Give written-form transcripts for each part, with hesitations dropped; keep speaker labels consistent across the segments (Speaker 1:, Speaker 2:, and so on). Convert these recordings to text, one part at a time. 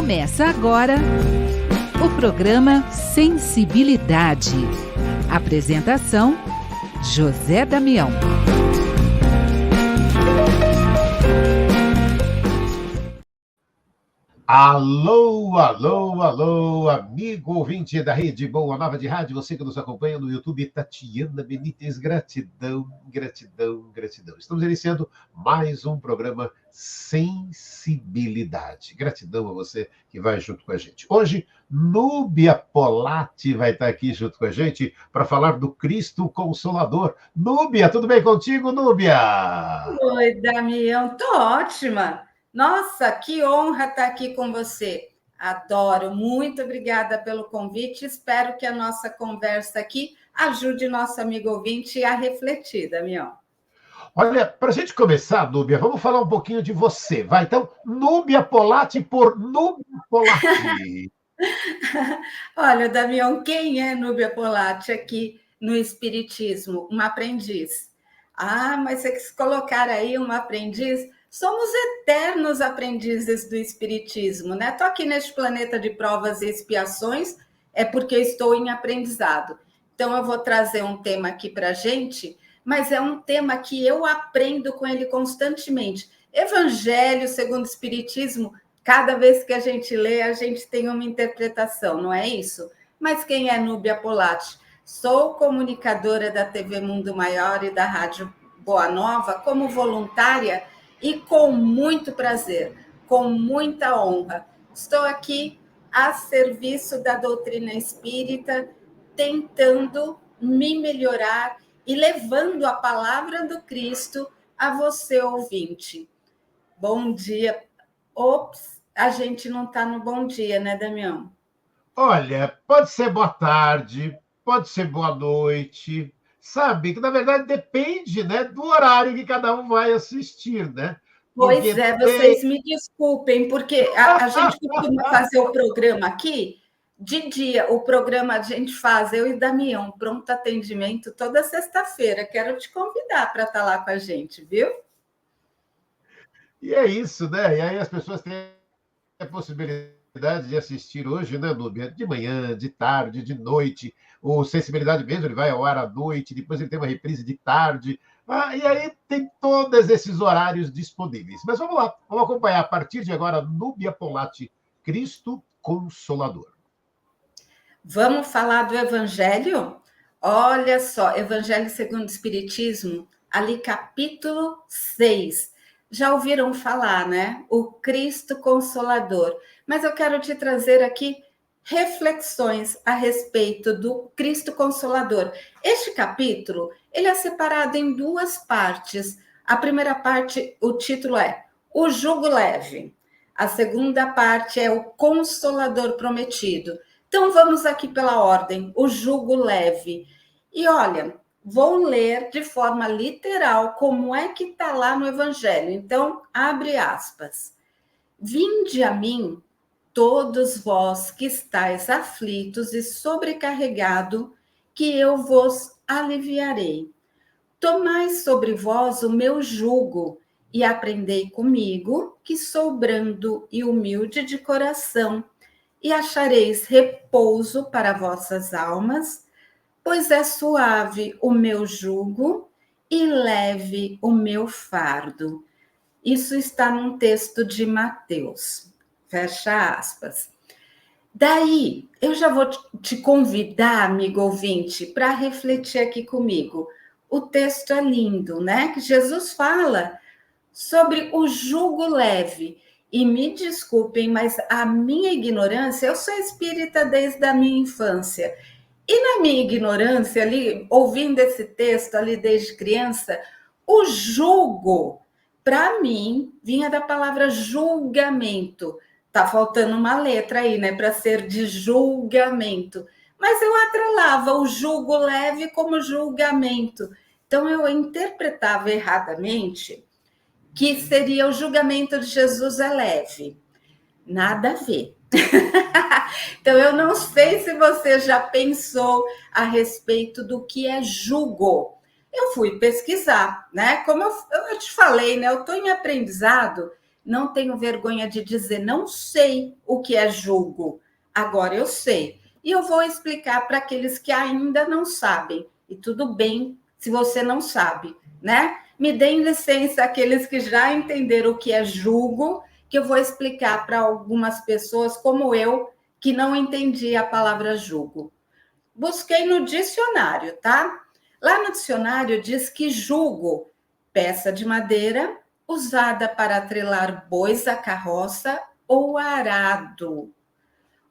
Speaker 1: Começa agora o programa Sensibilidade. Apresentação: José Damião.
Speaker 2: Alô, alô, alô, amigo ouvinte da Rede Boa Nova de Rádio, você que nos acompanha no YouTube, Tatiana Benítez, gratidão, gratidão, gratidão. Estamos iniciando mais um programa Sensibilidade. Gratidão a você que vai junto com a gente. Hoje, Núbia Polatti vai estar aqui junto com a gente para falar do Cristo Consolador. Núbia, tudo bem contigo, Núbia?
Speaker 3: Oi, Damião, tô ótima. Nossa, que honra estar aqui com você. Adoro. Muito obrigada pelo convite. Espero que a nossa conversa aqui ajude nosso amigo ouvinte a refletir, Damião.
Speaker 2: Olha, para a gente começar, Núbia, vamos falar um pouquinho de você, vai? Então, Núbia Polatti por Núbia Polatti.
Speaker 3: Olha, Damião, quem é Núbia Polatti aqui no Espiritismo? Uma aprendiz. Ah, mas você quis colocar aí uma aprendiz? Somos eternos aprendizes do Espiritismo, né? Estou aqui neste planeta de provas e expiações, é porque estou em aprendizado. Então, eu vou trazer um tema aqui para a gente, mas é um tema que eu aprendo com ele constantemente. Evangelho segundo o Espiritismo, cada vez que a gente lê, a gente tem uma interpretação, não é isso? Mas quem é Núbia Polatti? Sou comunicadora da TV Mundo Maior e da Rádio Boa Nova como voluntária e com muito prazer, com muita honra. Estou aqui a serviço da doutrina espírita, tentando me melhorar e levando a palavra do Cristo a você, ouvinte. Bom dia. Ops, a gente não está no bom dia, né, Damião?
Speaker 2: Olha, pode ser boa tarde, pode ser boa noite, sabe? Que na verdade depende, né, do horário que cada um vai assistir, né?
Speaker 3: Pois
Speaker 2: Porque
Speaker 3: é, vocês me desculpem, porque a gente costuma fazer o programa aqui de dia. O programa a gente faz, eu e Damião, pronto atendimento toda sexta-feira. Quero te convidar para estar lá com a gente, viu?
Speaker 2: E é isso, né? E aí as pessoas têm a possibilidade de assistir hoje, né, Núbia? De manhã, de tarde, de noite. O Sensibilidade mesmo, ele vai ao ar à noite, depois ele tem uma reprise de tarde. E aí tem todos esses horários disponíveis. Mas vamos lá, vamos acompanhar a partir de agora Núbia Polatti, Cristo Consolador.
Speaker 3: Vamos falar do Evangelho? Olha só, Evangelho segundo o Espiritismo, ali capítulo 6. Já ouviram falar, né? O Cristo Consolador. Mas eu quero te trazer aqui reflexões a respeito do Cristo Consolador. Este capítulo, ele é separado em duas partes. A primeira parte, o título é O Jugo Leve. A segunda parte é o Consolador Prometido. Então, vamos aqui pela ordem, o jugo leve. E olha, vou ler de forma literal como é que está lá no Evangelho. Então, abre aspas. Vinde a mim, todos vós que estáis aflitos e sobrecarregados, que eu vos aliviarei. Tomai sobre vós o meu jugo e aprendei comigo, que sou brando e humilde de coração, e achareis repouso para vossas almas, pois é suave o meu jugo e leve o meu fardo. Isso está num texto de Mateus. Fecha aspas. Daí, eu já vou te convidar, amigo ouvinte, para refletir aqui comigo. O texto é lindo, né? Que Jesus fala sobre o jugo leve. E me desculpem, mas a minha ignorância, eu sou espírita desde a minha infância. E na minha ignorância, ali, ouvindo esse texto ali desde criança, o julgo, para mim, vinha da palavra julgamento. Tá faltando uma letra aí, né, para ser de julgamento. Mas eu atrelava o julgo leve como julgamento. Então eu interpretava erradamente que seria o julgamento de Jesus é leve. Nada a ver. Então, eu não sei se você já pensou a respeito do que é jugo. Eu fui pesquisar, né? Como eu te falei, né? Eu estou em aprendizado, não tenho vergonha de dizer, não sei o que é jugo. Agora eu sei. E eu vou explicar para aqueles que ainda não sabem. E tudo bem se você não sabe, né? Me deem licença aqueles que já entenderam o que é jugo, que eu vou explicar para algumas pessoas como eu, que não entendi a palavra jugo. Busquei no dicionário, tá? Lá no dicionário diz que jugo, peça de madeira usada para atrelar bois à carroça ou arado.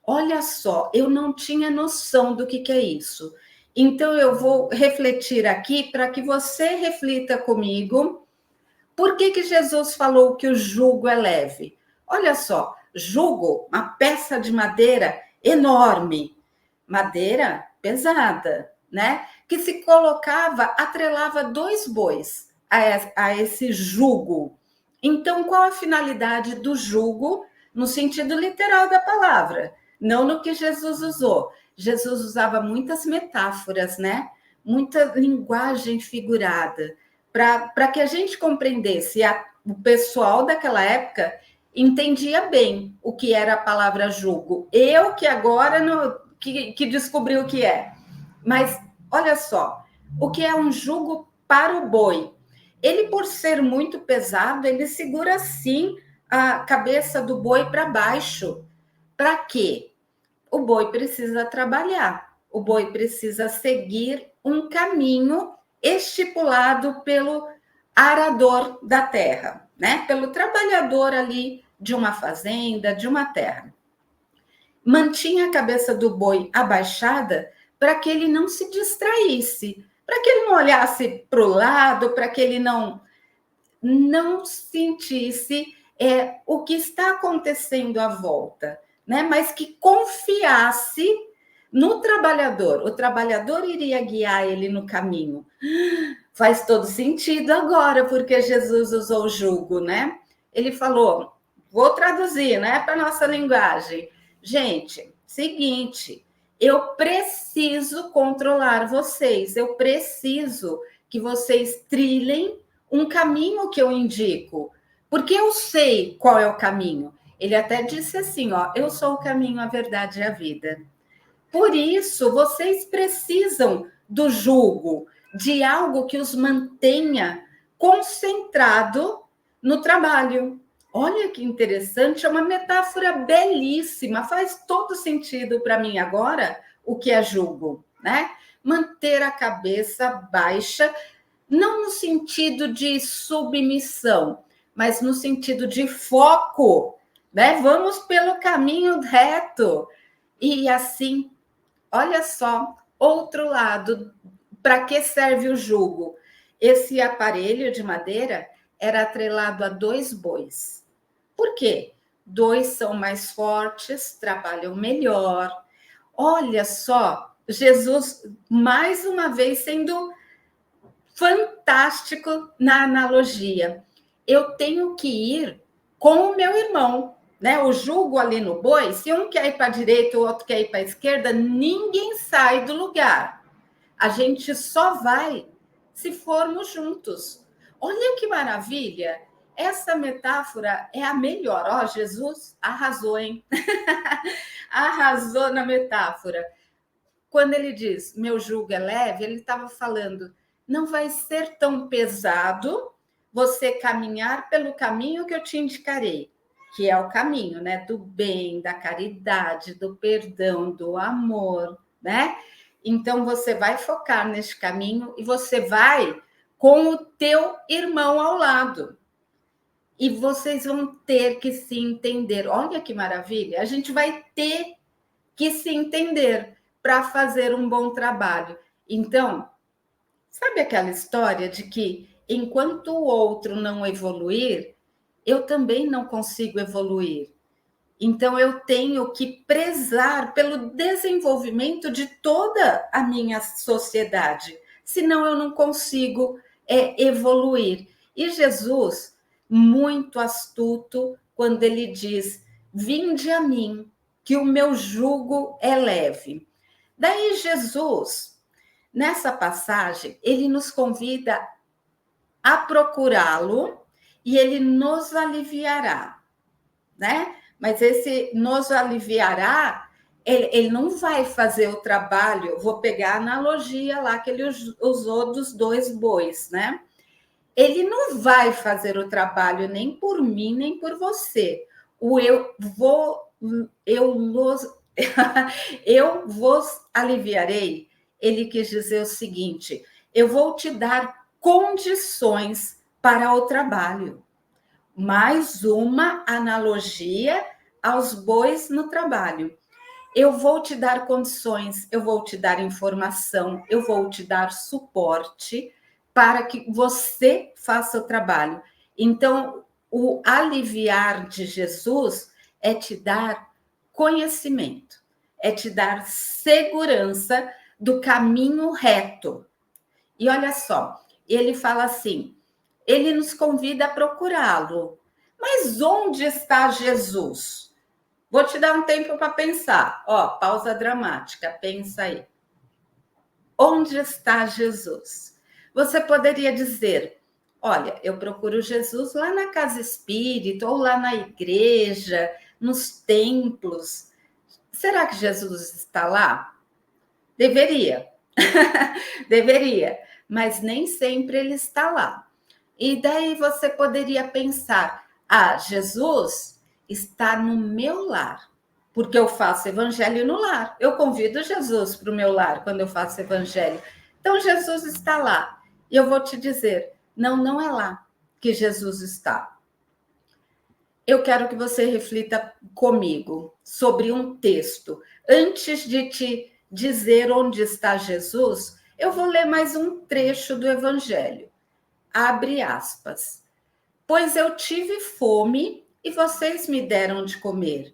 Speaker 3: Olha só, eu não tinha noção do que é isso. Então, eu vou refletir aqui para que você reflita comigo. Por que Jesus falou que o jugo é leve? Olha só, jugo, uma peça de madeira enorme, madeira pesada, né? Que se colocava, atrelava 2 bois a esse jugo. Então, qual a finalidade do jugo no sentido literal da palavra? Não no que Jesus usou. Jesus usava muitas metáforas, né? Muita linguagem figurada, para que a gente compreendesse. O pessoal daquela época entendia bem o que era a palavra jugo. Eu que agora que descobri o que é. Mas olha só, o que é um jugo para o boi? Ele, por ser muito pesado, ele segura assim a cabeça do boi para baixo. Para quê? O boi precisa trabalhar, o boi precisa seguir um caminho estipulado pelo arador da terra, né? Pelo trabalhador ali de uma fazenda, de uma terra. Mantinha a cabeça do boi abaixada para que ele não se distraísse, para que ele não olhasse para o lado, para que ele não sentisse o que está acontecendo à volta, né? Mas que confiasse no trabalhador. O trabalhador iria guiar ele no caminho. Faz todo sentido agora, porque Jesus usou o jugo, né? Ele falou, vou traduzir, né, para nossa linguagem. Gente, seguinte, eu preciso controlar vocês, eu preciso que vocês trilhem um caminho que eu indico, porque eu sei qual é o caminho. Ele até disse assim, ó, eu sou o caminho, a verdade e a vida. Por isso, vocês precisam do jugo, de algo que os mantenha concentrado no trabalho. Olha que interessante, é uma metáfora belíssima, faz todo sentido para mim agora o que é jugo, né? Manter a cabeça baixa, não no sentido de submissão, mas no sentido de foco, né? Vamos pelo caminho reto. E assim, olha só, outro lado, para que serve o jugo? Esse aparelho de madeira era atrelado a 2 bois. Por quê? 2 são mais fortes, trabalham melhor. Olha só, Jesus, mais uma vez, sendo fantástico na analogia. Eu tenho que ir com o meu irmão, né? O jugo ali no boi, se um quer ir para a direita, o outro quer ir para a esquerda, ninguém sai do lugar. A gente só vai se formos juntos. Olha que maravilha! Essa metáfora é a melhor. Ó, Jesus arrasou, hein? Arrasou na metáfora. Quando ele diz, meu jugo é leve, ele estava falando, não vai ser tão pesado você caminhar pelo caminho que eu te indicarei, que é o caminho, né, do bem, da caridade, do perdão, do amor, né? Então você vai focar nesse caminho e você vai com o teu irmão ao lado. E vocês vão ter que se entender. Olha que maravilha! A gente vai ter que se entender para fazer um bom trabalho. Então, sabe aquela história de que enquanto o outro não evoluir, eu também não consigo evoluir. Então, eu tenho que prezar pelo desenvolvimento de toda a minha sociedade, senão eu não consigo evoluir. E Jesus, muito astuto, quando ele diz, vinde a mim, que o meu jugo é leve. Daí Jesus, nessa passagem, ele nos convida a procurá-lo e ele nos aliviará, né? Mas esse nos aliviará, ele não vai fazer o trabalho. Vou pegar a analogia lá que ele usou dos 2 bois, né? Ele não vai fazer o trabalho nem por mim, nem por você. Eu vos aliviarei. Ele quis dizer o seguinte: eu vou te dar condições para o trabalho. Mais uma analogia aos bois no trabalho. Eu vou te dar condições, eu vou te dar informação, eu vou te dar suporte para que você faça o trabalho. Então, o aliviar de Jesus é te dar conhecimento, é te dar segurança do caminho reto. E olha só, ele fala assim, ele nos convida a procurá-lo. Mas onde está Jesus? Vou te dar um tempo para pensar. Ó, pausa dramática, pensa aí. Onde está Jesus? Você poderia dizer, olha, eu procuro Jesus lá na casa espírita, ou lá na igreja, nos templos. Será que Jesus está lá? Deveria. Deveria, mas nem sempre ele está lá. E daí você poderia pensar, Jesus está no meu lar, porque eu faço evangelho no lar. Eu convido Jesus para o meu lar quando eu faço evangelho. Então, Jesus está lá. E eu vou te dizer, não é lá que Jesus está. Eu quero que você reflita comigo sobre um texto. Antes de te dizer onde está Jesus, eu vou ler mais um trecho do evangelho. Abre aspas. Pois eu tive fome e vocês me deram de comer.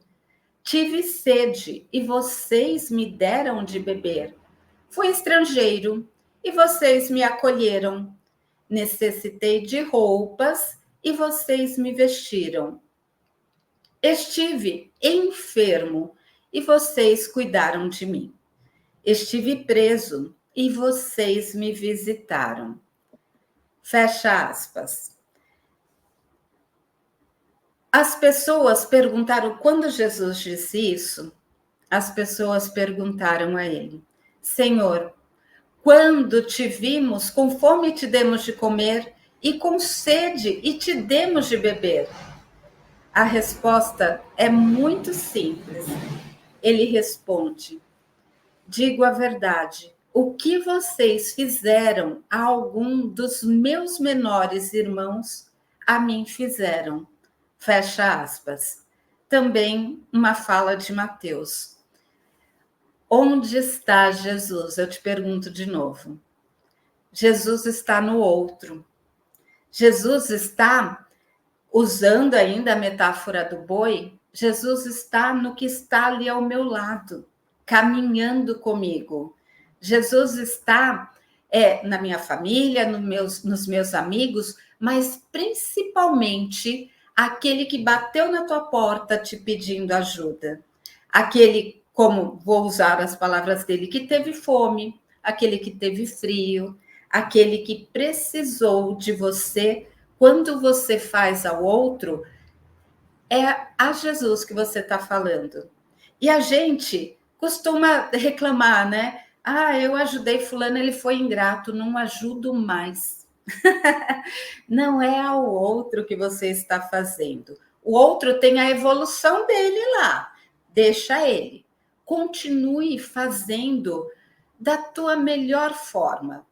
Speaker 3: Tive sede e vocês me deram de beber. Fui estrangeiro e vocês me acolheram. Necessitei de roupas e vocês me vestiram. Estive enfermo e vocês cuidaram de mim. Estive preso e vocês me visitaram. Fecha aspas. As pessoas perguntaram, quando Jesus disse isso, as pessoas perguntaram a ele, Senhor, quando te vimos, com fome te demos de comer e com sede e te demos de beber? A resposta é muito simples. Ele responde, digo a verdade, o que vocês fizeram a algum dos meus menores irmãos, a mim fizeram. Fecha aspas. Também uma fala de Mateus. Onde está Jesus? Eu te pergunto de novo. Jesus está no outro. Jesus está, usando ainda a metáfora do boi, Jesus está no que está ali ao meu lado, caminhando comigo. Jesus está na minha família, nos meus amigos, mas principalmente aquele que bateu na tua porta te pedindo ajuda. Aquele, como vou usar as palavras dele, que teve fome, aquele que teve frio, aquele que precisou de você. Quando você faz ao outro, é a Jesus que você está falando. E a gente costuma reclamar, né? Eu ajudei fulano, ele foi ingrato, não ajudo mais. Não é ao outro que você está fazendo. O outro tem a evolução dele lá. Deixa ele. Continue fazendo da tua melhor forma.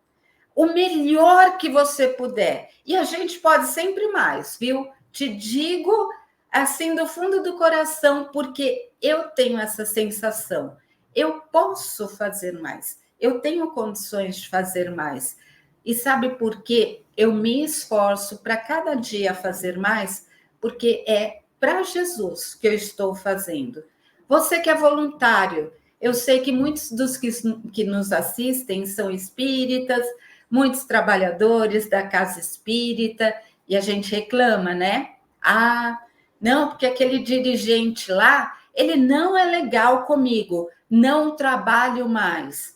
Speaker 3: O melhor que você puder. E a gente pode sempre mais, viu? Te digo assim do fundo do coração, porque eu tenho essa sensação. Eu posso fazer mais. Eu tenho condições de fazer mais. E sabe por quê? Eu me esforço para cada dia fazer mais, porque é para Jesus que eu estou fazendo. Você que é voluntário, eu sei que muitos dos que nos assistem são espíritas, muitos trabalhadores da casa espírita, e a gente reclama, né? Não, porque aquele dirigente lá, ele não é legal comigo, não trabalho mais.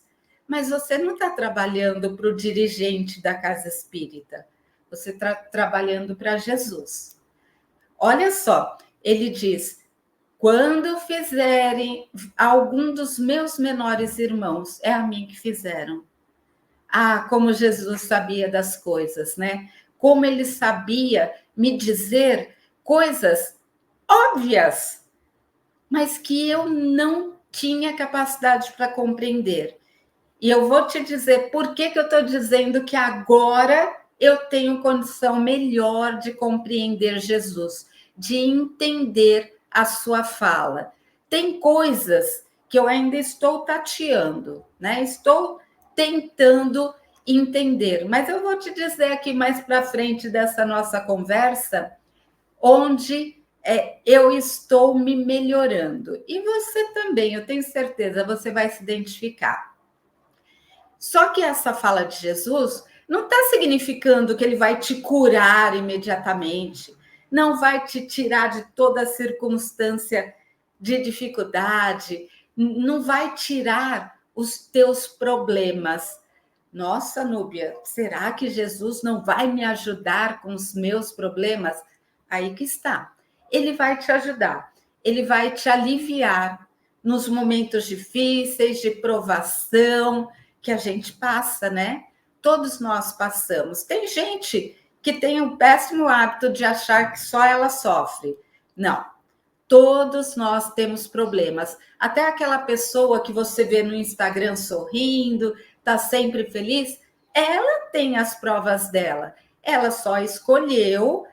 Speaker 3: Mas você não está trabalhando para o dirigente da casa espírita. você está trabalhando para Jesus. Olha só, ele diz: quando fizerem algum dos meus menores irmãos, é a mim que fizeram. Ah, como Jesus sabia das coisas, né? Como ele sabia me dizer coisas óbvias, mas que eu não tinha capacidade para compreender. E eu vou te dizer por que eu estou dizendo que agora eu tenho condição melhor de compreender Jesus, de entender a sua fala. Tem coisas que eu ainda estou tateando, né? Estou tentando entender, mas eu vou te dizer aqui mais para frente dessa nossa conversa, onde eu estou me melhorando. E você também, eu tenho certeza, você vai se identificar. Só que essa fala de Jesus não está significando que ele vai te curar imediatamente, não vai te tirar de toda circunstância de dificuldade, não vai tirar os teus problemas. Nossa, Núbia, será que Jesus não vai me ajudar com os meus problemas? Aí que está. Ele vai te ajudar, ele vai te aliviar nos momentos difíceis, de provação, que a gente passa, né? Todos nós passamos. Tem gente que tem um péssimo hábito de achar que só ela sofre. Não. Todos nós temos problemas. Até aquela pessoa que você vê no Instagram sorrindo, tá sempre feliz, ela tem as provas dela. Ela só escolheu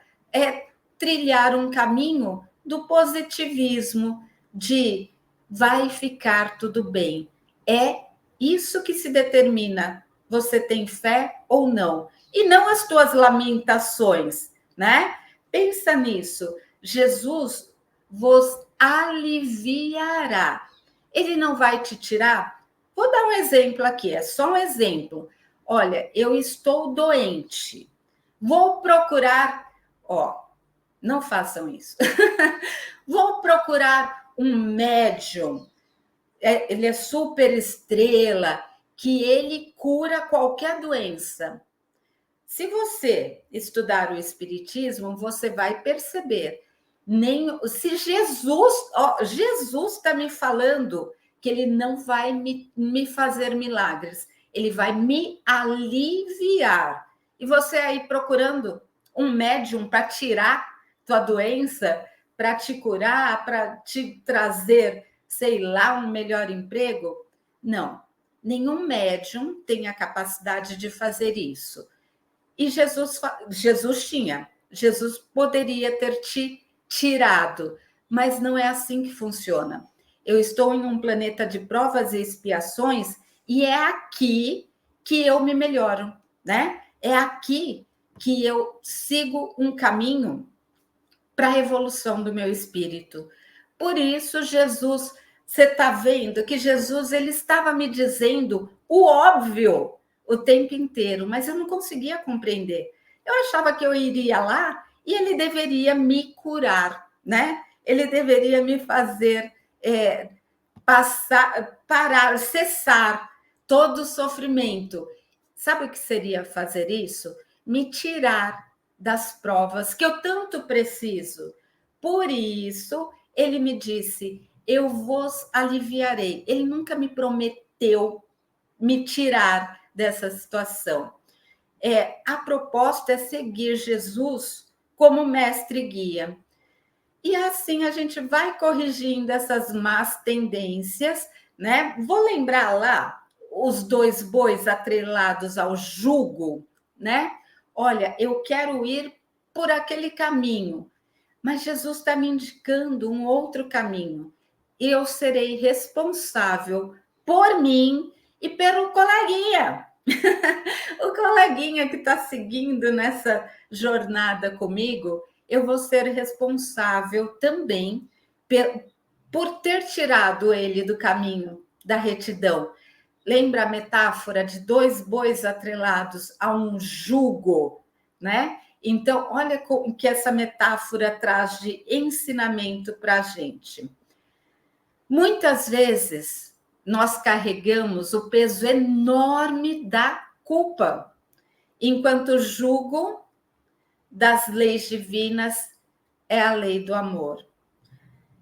Speaker 3: trilhar um caminho do positivismo, de vai ficar tudo bem. É isso que se determina, você tem fé ou não. E não as tuas lamentações, né? Pensa nisso. Jesus vos aliviará. Ele não vai te tirar. Vou dar um exemplo aqui, é só um exemplo. Olha, eu estou doente. Vou procurar, não façam isso. Vou procurar um médium. Ele é super estrela, que ele cura qualquer doença. Se você estudar o Espiritismo, você vai perceber, se Jesus está me falando que ele não vai me fazer milagres, ele vai me aliviar. E você aí procurando um médium para tirar tua doença, para te curar, para te trazer, sei lá, um melhor emprego? Não, nenhum médium tem a capacidade de fazer isso. E Jesus tinha, Jesus poderia ter te tirado, mas não é assim que funciona. Eu estou em um planeta de provas e expiações e é aqui que eu me melhoro, né? É aqui que eu sigo um caminho para a evolução do meu espírito. Por isso, Jesus, você está vendo que Jesus ele estava me dizendo o óbvio o tempo inteiro, mas eu não conseguia compreender. Eu achava que eu iria lá e ele deveria me curar, né? Ele deveria me fazer parar, cessar todo o sofrimento. Sabe o que seria fazer isso? Me tirar das provas que eu tanto preciso. Por isso, ele me disse, eu vos aliviarei. Ele nunca me prometeu me tirar dessa situação. A proposta é seguir Jesus como mestre guia. E assim a gente vai corrigindo essas más tendências, né? Vou lembrar lá os 2 bois atrelados ao jugo, né? Olha, eu quero ir por aquele caminho, mas Jesus está me indicando um outro caminho. Eu serei responsável por mim e pelo coleguinha. O coleguinha que está seguindo nessa jornada comigo, eu vou ser responsável também por ter tirado ele do caminho da retidão. Lembra a metáfora de 2 bois atrelados a um jugo, né? Então, olha o que essa metáfora traz de ensinamento para a gente. Muitas vezes, nós carregamos o peso enorme da culpa, enquanto o jugo das leis divinas é a lei do amor.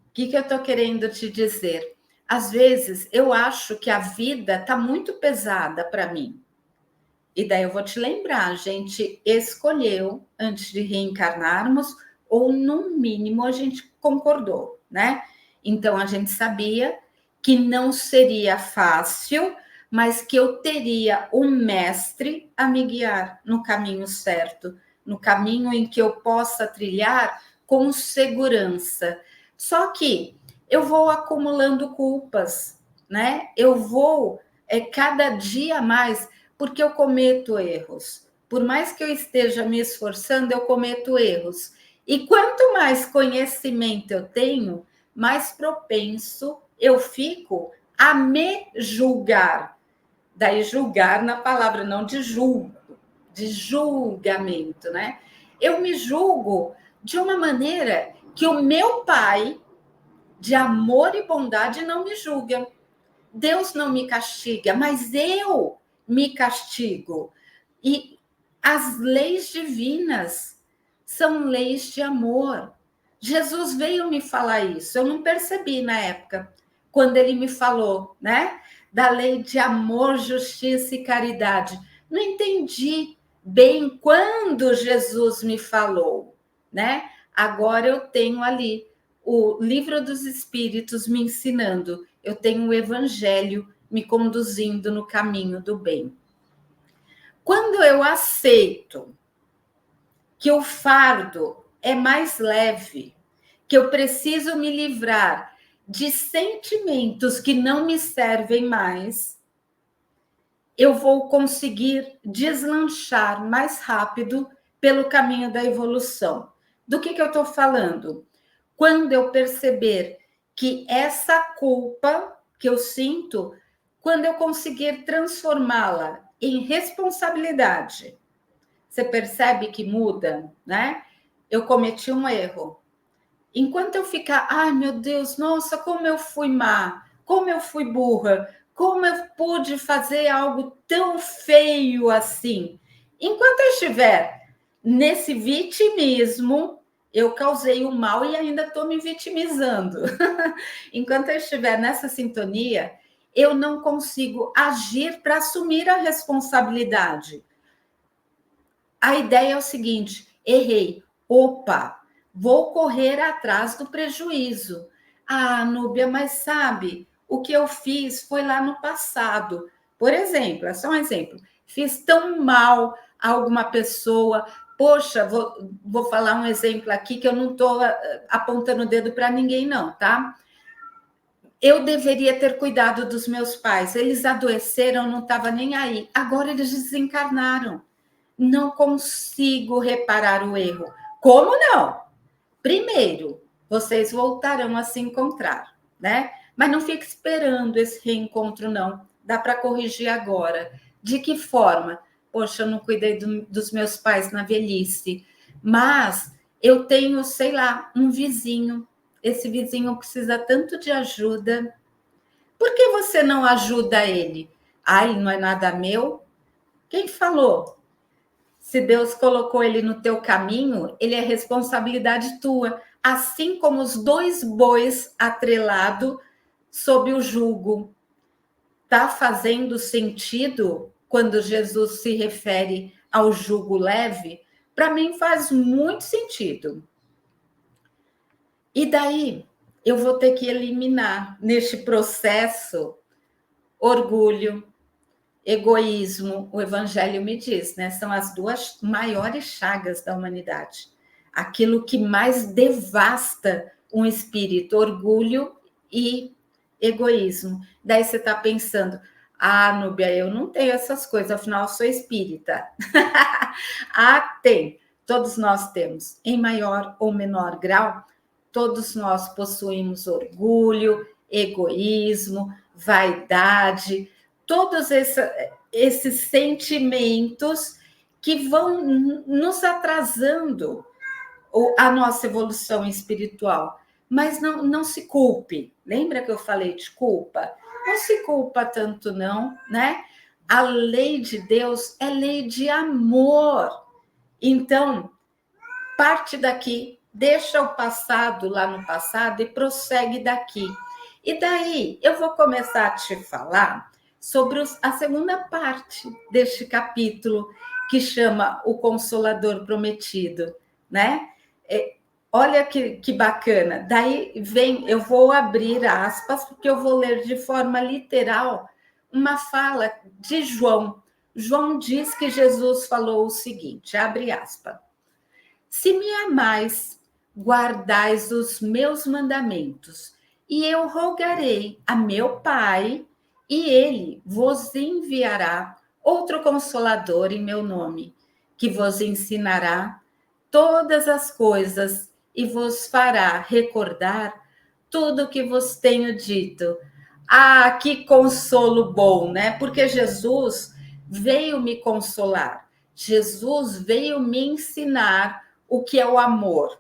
Speaker 3: O que eu estou querendo te dizer? Às vezes, eu acho que a vida está muito pesada para mim. E daí eu vou te lembrar, a gente escolheu, antes de reencarnarmos, ou no mínimo a gente concordou, né? Então a gente sabia que não seria fácil, mas que eu teria um mestre a me guiar no caminho certo, no caminho em que eu possa trilhar com segurança. Só que eu vou acumulando culpas, né? Eu vou cada dia mais, porque eu cometo erros. Por mais que eu esteja me esforçando, eu cometo erros. E quanto mais conhecimento eu tenho, mais propenso eu fico a me julgar. Daí julgar na palavra, não de julgo, de julgamento, né? Eu me julgo de uma maneira que o meu pai, de amor e bondade, não me julga. Deus não me castiga, mas eu me castigo. E as leis divinas são leis de amor. Jesus veio me falar isso. Eu não percebi na época, quando ele me falou, né? Da lei de amor, justiça e caridade. Não entendi bem quando Jesus me falou, né? Agora eu tenho ali o Livro dos Espíritos me ensinando. Eu tenho o Evangelho me conduzindo no caminho do bem. Quando eu aceito que o fardo é mais leve, que eu preciso me livrar de sentimentos que não me servem mais, eu vou conseguir deslanchar mais rápido pelo caminho da evolução. Do que eu estou falando? Quando eu perceber que essa culpa que eu sinto, quando eu conseguir transformá-la em responsabilidade, você percebe que muda, né? Eu cometi um erro. Enquanto eu ficar, ai meu Deus, nossa, como eu fui má, como eu fui burra, como eu pude fazer algo tão feio assim. Enquanto eu estiver nesse vitimismo, eu causei o mal e ainda estou me vitimizando. Enquanto eu estiver nessa sintonia, eu não consigo agir para assumir a responsabilidade. A ideia é o seguinte: errei, opa, vou correr atrás do prejuízo. Ah, Núbia, mas sabe, o que eu fiz foi lá no passado. Por exemplo, é só um exemplo. Fiz tão mal a alguma pessoa. Poxa, vou falar um exemplo aqui que eu não estou apontando o dedo para ninguém, não, tá? Eu deveria ter cuidado dos meus pais. Eles adoeceram, não estava nem aí. Agora eles desencarnaram. Não consigo reparar o erro. Como não? Primeiro, vocês voltarão a se encontrar, né? Mas não fique esperando esse reencontro, não. Dá para corrigir agora. De que forma? Poxa, eu não cuidei dos meus pais na velhice, mas eu tenho, sei lá, um vizinho. Esse vizinho precisa tanto de ajuda. Por que você não ajuda ele? Ai, não é nada meu? Quem falou? Se Deus colocou ele no teu caminho, ele é responsabilidade tua. Assim como os dois bois atrelados sob o jugo. Está fazendo sentido quando Jesus se refere ao jugo leve? Para mim faz muito sentido. E daí eu vou ter que eliminar neste processo orgulho, egoísmo. O Evangelho me diz, né? São as duas maiores chagas da humanidade. Aquilo que mais devasta um espírito, orgulho e egoísmo. Daí você está pensando, ah, Núbia, eu não tenho essas coisas, afinal eu sou espírita. Ah, tem. Todos nós temos, em maior ou menor grau, todos nós possuímos orgulho, egoísmo, vaidade, todos esses sentimentos que vão nos atrasando a nossa evolução espiritual. Mas não se culpe. Lembra que eu falei de culpa? Não se culpa tanto, não, né? A lei de Deus é lei de amor. Então, parte daqui, deixa o passado lá no passado e prossegue daqui. E daí eu vou começar a te falar sobre a segunda parte deste capítulo, que chama O Consolador Prometido, né? Olha que bacana. Daí eu vou abrir aspas, porque eu vou ler de forma literal uma fala de João. João diz que Jesus falou o seguinte, abre aspas. Se me amais, guardais os meus mandamentos, e eu rogarei a meu Pai, e ele vos enviará outro consolador em meu nome, que vos ensinará todas as coisas e vos fará recordar tudo o que vos tenho dito. Ah, que consolo bom, né? Porque Jesus veio me consolar. Jesus veio me ensinar o que é o amor.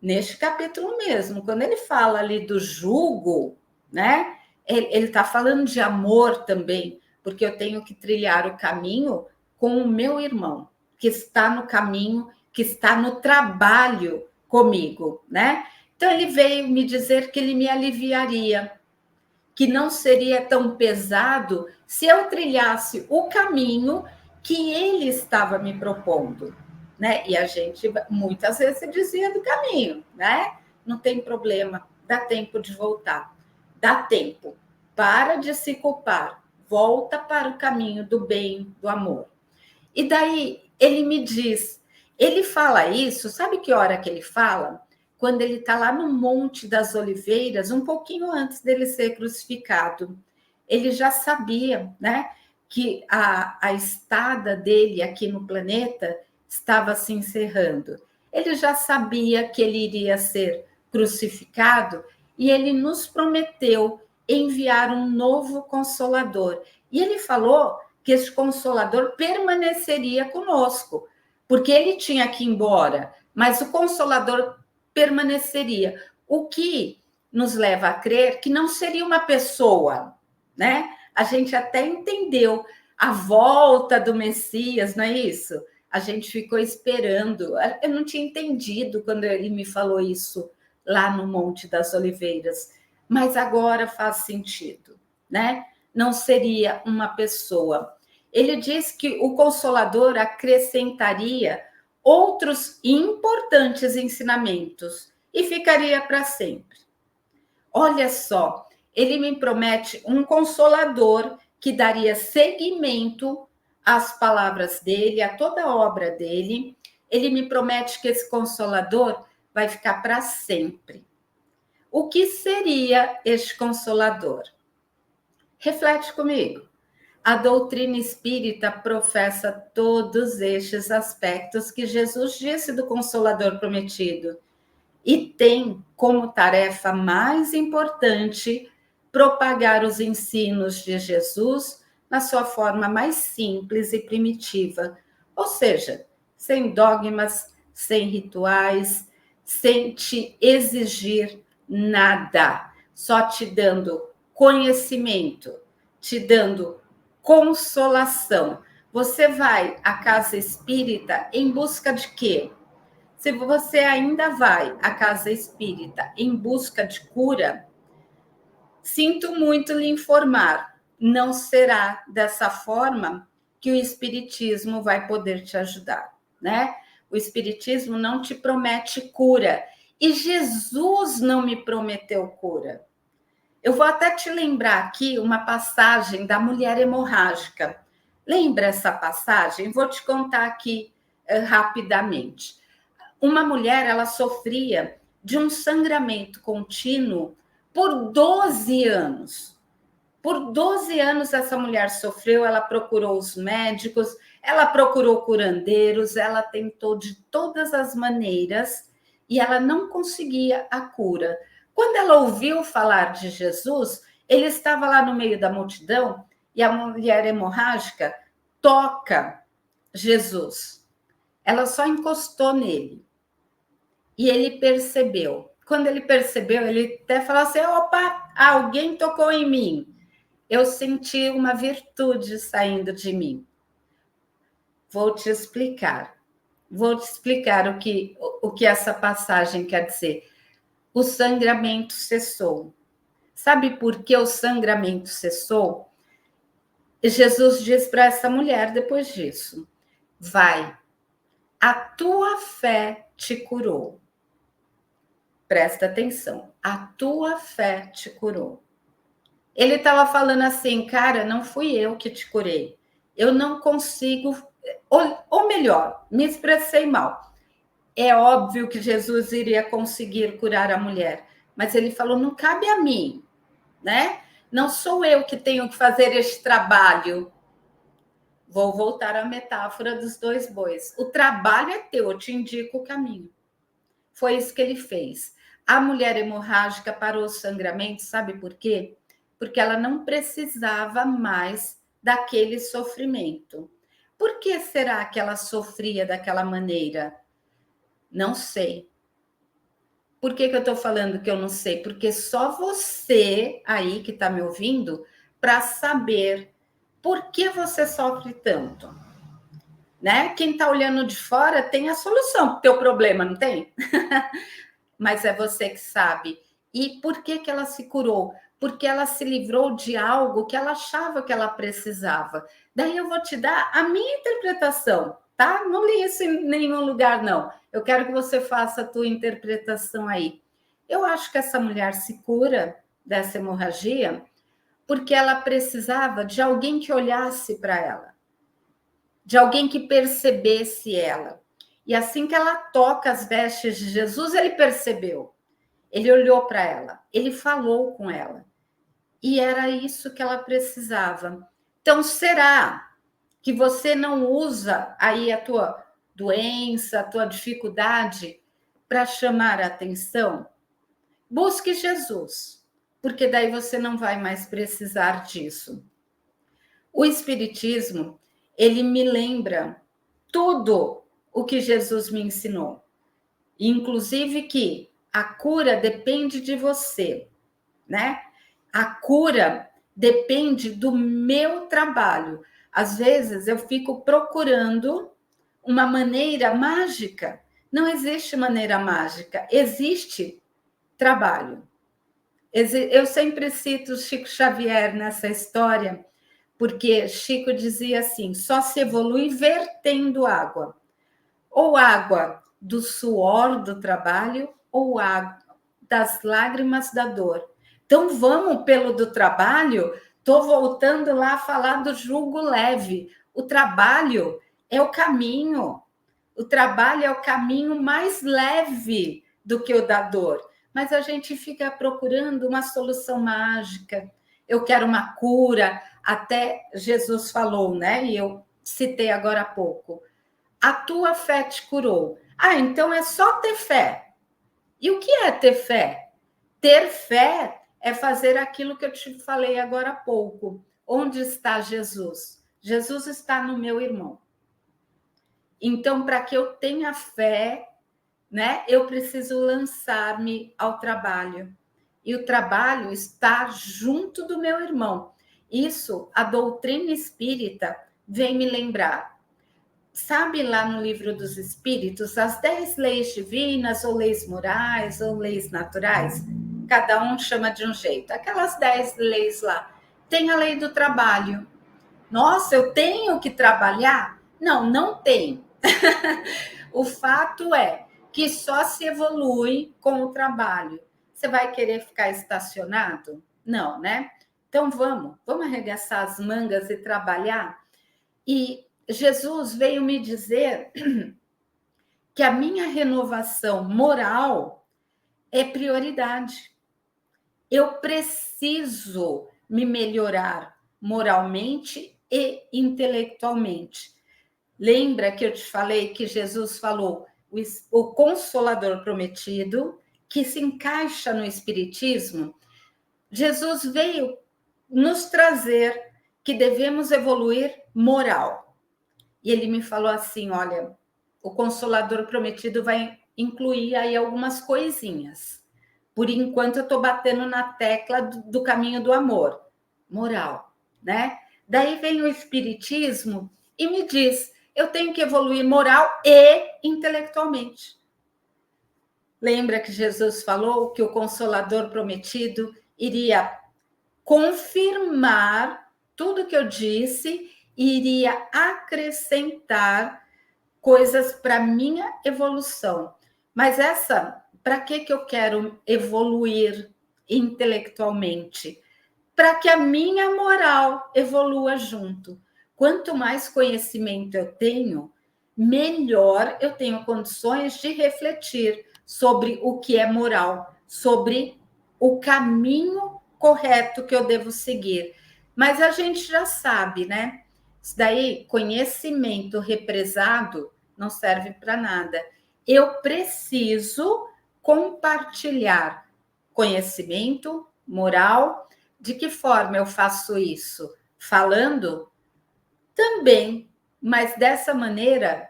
Speaker 3: Neste capítulo mesmo, quando ele fala ali do jugo, né? Ele está falando de amor também, porque eu tenho que trilhar o caminho com o meu irmão, que está no caminho, que está no trabalho comigo, né? Então ele veio me dizer que ele me aliviaria, que não seria tão pesado se eu trilhasse o caminho que ele estava me propondo, né? E a gente muitas vezes se desvia do caminho, né? Não tem problema, dá tempo de voltar, dá tempo, para de se culpar, volta para o caminho do bem, do amor. E daí ele me diz, ele fala isso, sabe que hora que ele fala? Quando ele está lá no Monte das Oliveiras, um pouquinho antes dele ser crucificado. Ele já sabia, né, que a estada dele aqui no planeta estava se encerrando. Ele já sabia que ele iria ser crucificado e ele nos prometeu enviar um novo Consolador. E ele falou que esse Consolador permaneceria conosco, porque ele tinha que ir embora, mas o Consolador permaneceria, o que nos leva a crer que não seria uma pessoa, né? A gente até entendeu a volta do Messias, não é isso? A gente ficou esperando. Eu não tinha entendido quando ele me falou isso lá no Monte das Oliveiras, mas agora faz sentido, né? Não seria uma pessoa. Ele diz que o Consolador acrescentaria outros importantes ensinamentos e ficaria para sempre. Olha só, ele me promete um consolador que daria seguimento às palavras dele, a toda a obra dele. Ele me promete que esse consolador vai ficar para sempre. O que seria este consolador? Reflete comigo. A doutrina espírita professa todos estes aspectos que Jesus disse do Consolador prometido e tem como tarefa mais importante propagar os ensinos de Jesus na sua forma mais simples e primitiva, ou seja, sem dogmas, sem rituais, sem te exigir nada, só te dando conhecimento, te dando consolação. Você vai à casa espírita em busca de quê? Se você ainda vai à casa espírita em busca de cura, sinto muito lhe informar, não será dessa forma que o espiritismo vai poder te ajudar, né? O espiritismo não te promete cura e Jesus não me prometeu cura. Eu vou até te lembrar aqui uma passagem da mulher hemorrágica. Lembra essa passagem? Vou te contar aqui rapidamente. Uma mulher, ela sofria de um sangramento contínuo por 12 anos. Por 12 anos essa mulher sofreu, ela procurou os médicos, ela procurou curandeiros, ela tentou de todas as maneiras e ela não conseguia a cura. Quando ela ouviu falar de Jesus, ele estava lá no meio da multidão e a mulher hemorrágica toca Jesus. Ela só encostou nele. E ele percebeu. Quando ele percebeu, ele até falou assim: opa, alguém tocou em mim. Eu senti uma virtude saindo de mim. Vou te explicar. Vou te explicar o que essa passagem quer dizer. O sangramento cessou. Sabe por que o sangramento cessou? Jesus diz para essa mulher depois disso: vai, a tua fé te curou. Presta atenção, a tua fé te curou. Ele estava falando assim, cara, não fui eu que te curei. Eu não consigo, ou melhor, me expressei mal. É óbvio que Jesus iria conseguir curar a mulher, mas ele falou, não cabe a mim, né? Não sou eu que tenho que fazer este trabalho. Vou voltar à metáfora dos 2 bois. O trabalho é teu, eu te indico o caminho. Foi isso que ele fez. A mulher hemorrágica parou o sangramento, sabe por quê? Porque ela não precisava mais daquele sofrimento. Por que será que ela sofria daquela maneira? Não sei. Por que eu estou falando que eu não sei? Porque só você aí que está me ouvindo para saber por que você sofre tanto. Né? Quem está olhando de fora tem a solução para o teu problema, não tem? Mas é você que sabe. E por que ela se curou? Porque ela se livrou de algo que ela achava que ela precisava. Daí eu vou te dar a minha interpretação, tá? Não li isso em nenhum lugar, não. Eu quero que você faça a tua interpretação aí. Eu acho que essa mulher se cura dessa hemorragia porque ela precisava de alguém que olhasse para ela, de alguém que percebesse ela. E assim que ela toca as vestes de Jesus, ele percebeu. Ele olhou para ela, ele falou com ela. E era isso que ela precisava. Então, será que você não usa aí a tua doença, a tua dificuldade para chamar a atenção? Busque Jesus, porque daí você não vai mais precisar disso. O Espiritismo, ele me lembra tudo o que Jesus me ensinou. Inclusive que a cura depende de você, né? A cura depende do meu trabalho. Às vezes eu fico procurando uma maneira mágica. Não existe maneira mágica, existe trabalho. Eu sempre cito Chico Xavier nessa história, porque Chico dizia assim, só se evolui vertendo água. Ou água do suor do trabalho, ou água das lágrimas da dor. Então, vamos pelo do trabalho, estou voltando lá a falar do jugo leve. O trabalho é o caminho. O trabalho é o caminho mais leve do que o da dor. Mas a gente fica procurando uma solução mágica. Eu quero uma cura. Até Jesus falou, né? E eu citei agora há pouco. A tua fé te curou. Ah, então é só ter fé. E o que é ter fé? Ter fé é fazer aquilo que eu te falei agora há pouco. Onde está Jesus? Jesus está no meu irmão. Então, para que eu tenha fé, né, eu preciso lançar-me ao trabalho. E o trabalho está junto do meu irmão. Isso, a doutrina espírita vem me lembrar. Sabe lá no Livro dos Espíritos, as 10 leis divinas, ou leis morais, ou leis naturais? Cada um chama de um jeito. Aquelas 10 leis lá. Tem a lei do trabalho. Nossa, eu tenho que trabalhar? Não, não tem. O fato é que só se evolui com o trabalho. Você vai querer ficar estacionado? Não, né? Então vamos arregaçar as mangas e trabalhar. E Jesus veio me dizer que a minha renovação moral é prioridade. Eu preciso me melhorar moralmente e intelectualmente. Lembra que eu te falei que Jesus falou o Consolador prometido, que se encaixa no Espiritismo? Jesus veio nos trazer que devemos evoluir moral. E ele me falou assim, olha, o Consolador prometido vai incluir aí algumas coisinhas. Por enquanto eu estou batendo na tecla do caminho do amor, moral, né? Daí vem o Espiritismo e me diz, eu tenho que evoluir moral e intelectualmente. Lembra que Jesus falou que o Consolador prometido iria confirmar tudo que eu disse e iria acrescentar coisas para minha evolução. Mas para que eu quero evoluir intelectualmente? Para que a minha moral evolua junto. Quanto mais conhecimento eu tenho, melhor eu tenho condições de refletir sobre o que é moral, sobre o caminho correto que eu devo seguir. Mas a gente já sabe, né? Isso daí, conhecimento represado, não serve para nada. Eu preciso compartilhar conhecimento, moral. De que forma eu faço isso? Falando? Também, mas dessa maneira,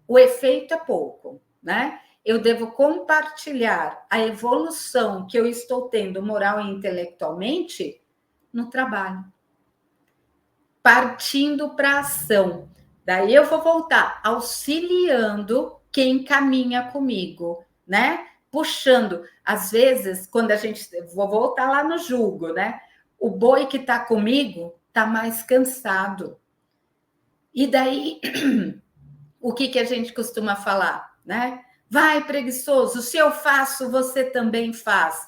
Speaker 3: o efeito é pouco, né? Eu devo compartilhar a evolução que eu estou tendo moral e intelectualmente no trabalho, partindo para a ação. Daí eu vou voltar auxiliando quem caminha comigo, né? Puxando. Às vezes, quando a gente... Vou voltar lá no jugo, né? O boi que está comigo está mais cansado. E daí, o que a gente costuma falar, né? Vai, preguiçoso, se eu faço, você também faz.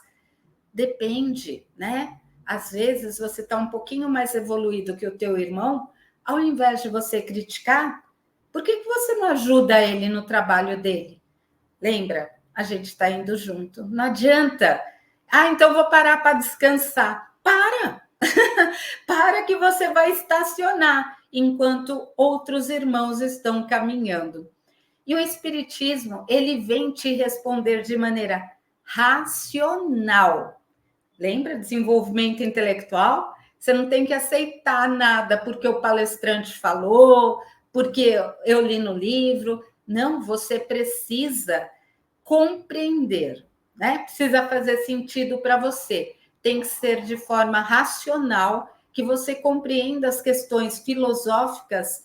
Speaker 3: Depende, né? Às vezes você está um pouquinho mais evoluído que o teu irmão, ao invés de você criticar, por que você não ajuda ele no trabalho dele? Lembra? A gente está indo junto. Não adianta. Ah, então vou parar para descansar. Para! Para que você vai estacionar enquanto outros irmãos estão caminhando. E o Espiritismo, ele vem te responder de maneira racional. Lembra? Desenvolvimento intelectual? Você não tem que aceitar nada porque o palestrante falou, porque eu li no livro. Não, você precisa compreender, né? Precisa fazer sentido para você. Tem que ser de forma racional, que você compreenda as questões filosóficas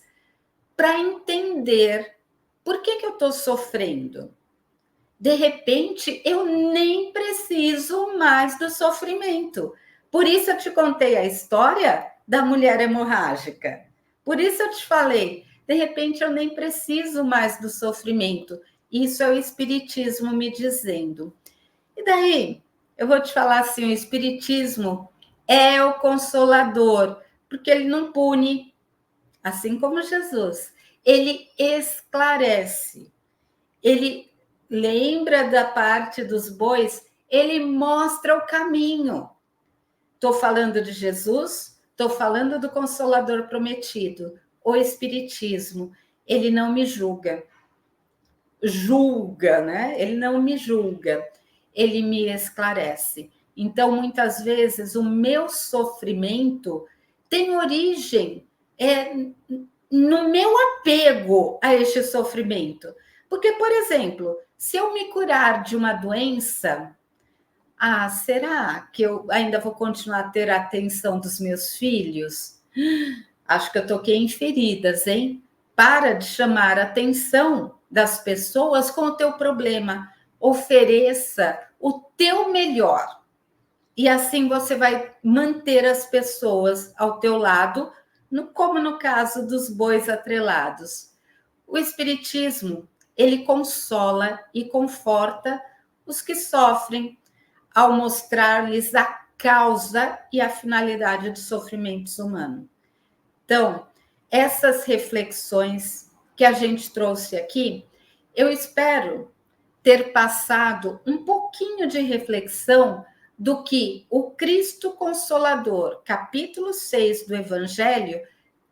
Speaker 3: para entender por que eu estou sofrendo. De repente, eu nem preciso mais do sofrimento. Por isso eu te contei a história da mulher hemorrágica. Por isso eu te falei, de repente eu nem preciso mais do sofrimento. Isso é o Espiritismo me dizendo. E daí, eu vou te falar assim, o Espiritismo é o consolador, porque ele não pune, assim como Jesus. Ele esclarece, ele lembra da parte dos bois, ele mostra o caminho. Estou falando de Jesus, estou falando do Consolador prometido. O Espiritismo, ele não me julga. Julga, né? Ele não me julga, ele me esclarece. Então, muitas vezes, o meu sofrimento tem origem no meu apego a este sofrimento. Porque, por exemplo, se eu me curar de uma doença, será que eu ainda vou continuar a ter a atenção dos meus filhos? Acho que eu toquei em feridas, hein? Para de chamar a atenção das pessoas com o teu problema. Ofereça o teu melhor. E assim você vai manter as pessoas ao teu lado, como no caso dos bois atrelados. O Espiritismo, ele consola e conforta os que sofrem ao mostrar-lhes a causa e a finalidade dos sofrimentos humanos. Então, essas reflexões que a gente trouxe aqui, eu espero ter passado um pouquinho de reflexão do que o Cristo Consolador, capítulo 6 do Evangelho,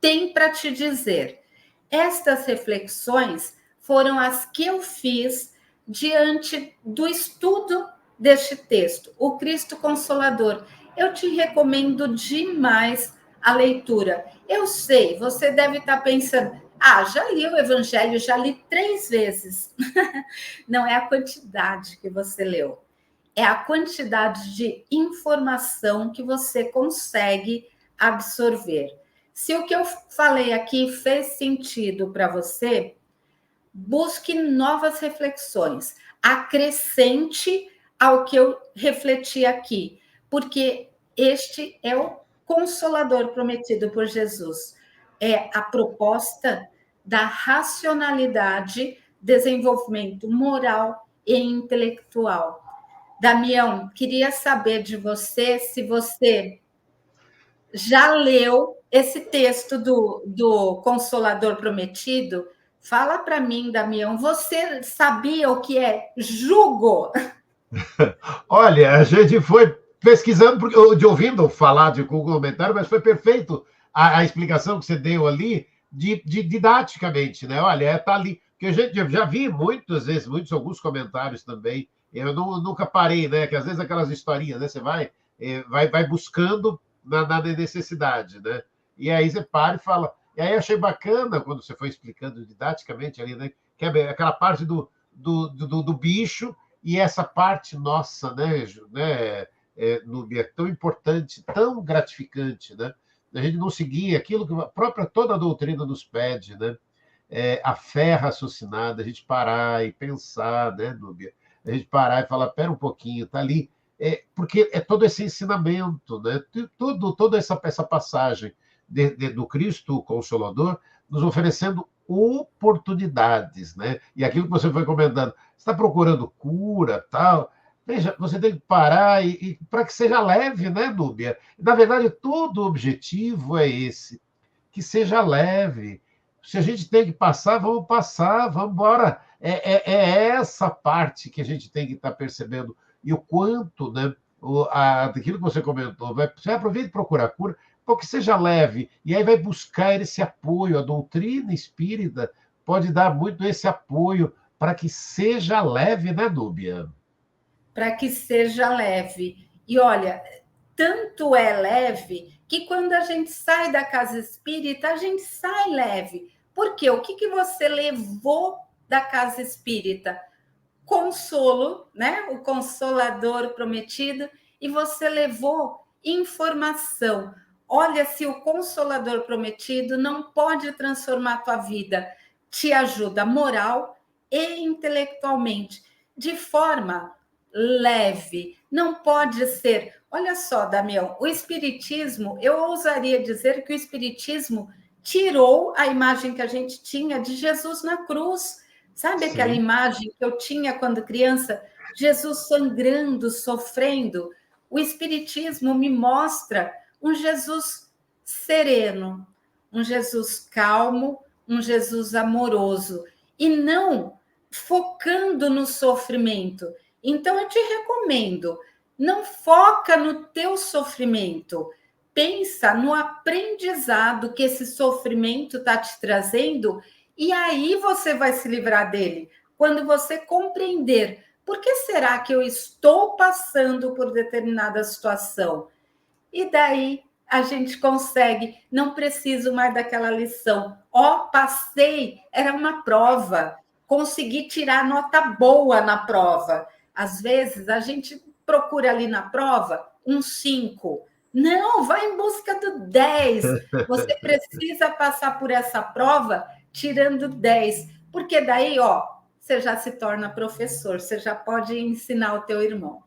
Speaker 3: tem para te dizer. Estas reflexões foram as que eu fiz diante do estudo deste texto, o Cristo Consolador. Eu te recomendo demais a leitura. Eu sei, você deve estar pensando, já li o Evangelho, já li 3 vezes. Não é a quantidade que você leu, é a quantidade de informação que você consegue absorver. Se o que eu falei aqui fez sentido para você, busque novas reflexões, acrescente ao que eu refleti aqui, porque este é o Consolador prometido por Jesus. É a proposta da racionalidade, desenvolvimento moral e intelectual. Damião, queria saber de você se você já leu esse texto do Consolador Prometido. Fala para mim, Damião, você sabia o que é jugo?
Speaker 2: Olha, a gente foi pesquisando, de ouvindo falar de comentário, mas foi perfeito a explicação que você deu ali, didaticamente, né? Olha, está ali. Porque a gente já vi muitas vezes, alguns comentários também. Eu nunca parei, né? Que às vezes aquelas historinhas, né? Você vai buscando na necessidade, né? E aí você para e fala. E aí achei bacana quando você foi explicando didaticamente ali, né? Que é aquela parte do bicho e essa parte nossa, né? Núbia, tão importante, tão gratificante, né? A gente não seguir aquilo que a própria toda a doutrina nos pede, né? A fé raciocinada, a gente parar e pensar, né, Núbia? A gente parar e falar, pera um pouquinho, tá ali. Porque é todo esse ensinamento, né? Toda essa passagem do Cristo Consolador nos oferecendo oportunidades, né? E aquilo que você foi comentando, você está procurando cura, tal. Veja, você tem que parar e para que seja leve, né, Núbia? Na verdade, todo o objetivo é esse, que seja leve. Se a gente tem que passar, vamos embora. É essa parte que a gente tem que estar percebendo. E o quanto, né, daquilo que você comentou, você aproveita e procura cura, para que seja leve. E aí vai buscar esse apoio. A doutrina espírita pode dar muito esse apoio para que seja leve, né, Núbia?
Speaker 3: Para que seja leve. E olha, tanto é leve que quando a gente sai da casa espírita, a gente sai leve. Por quê? O que você levou da casa espírita? Consolo, né? O Consolador prometido, e você levou informação. Olha, se o Consolador prometido não pode transformar a tua vida, te ajuda moral e intelectualmente, de forma leve. Não pode ser... Olha só, Damião, o Espiritismo, eu ousaria dizer que o Espiritismo tirou a imagem que a gente tinha de Jesus na cruz. Sabe aquela imagem que eu tinha quando criança? Jesus sangrando, sofrendo. O Espiritismo me mostra um Jesus sereno, um Jesus calmo, um Jesus amoroso, e não focando no sofrimento. Então, eu te recomendo, não foca no teu sofrimento, pensa no aprendizado que esse sofrimento está te trazendo, e aí você vai se livrar dele. Quando você compreender por que será que eu estou passando por determinada situação. E daí a gente consegue, não preciso mais daquela lição. Passei, era uma prova, consegui tirar nota boa na prova. Às vezes a gente procura ali na prova um 5. Não, vai em busca do 10. Você precisa passar por essa prova tirando 10, porque daí, você já se torna professor, você já pode ensinar o teu irmão.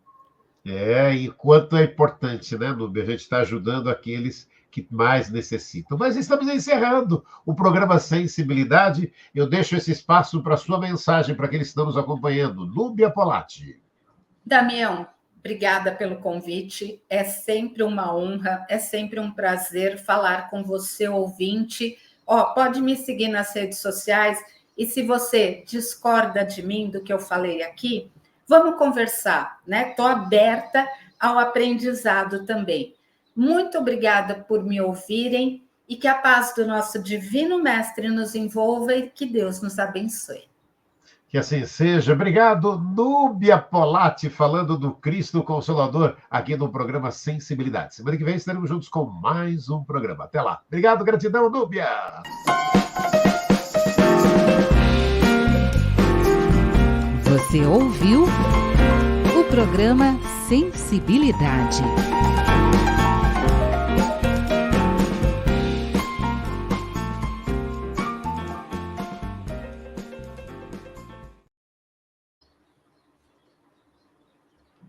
Speaker 2: E quanto é importante, né, Núbia? A gente está ajudando aqueles que mais necessitam. Mas estamos encerrando o programa Sensibilidade. Eu deixo esse espaço para a sua mensagem, para aqueles que estão nos acompanhando. Núbia Polatti.
Speaker 3: Damião, obrigada pelo convite. É sempre uma honra, é sempre um prazer falar com você, ouvinte. Pode me seguir nas redes sociais. E se você discorda de mim, do que eu falei aqui, vamos conversar, né? Estou aberta ao aprendizado também. Muito obrigada por me ouvirem e que a paz do nosso Divino Mestre nos envolva e que Deus nos abençoe.
Speaker 2: Que assim seja. Obrigado, Núbia Polatti, falando do Cristo Consolador aqui no programa Sensibilidade. Semana que vem estaremos juntos com mais um programa. Até lá. Obrigado, gratidão, Núbia.
Speaker 1: Você ouviu o programa Sensibilidade.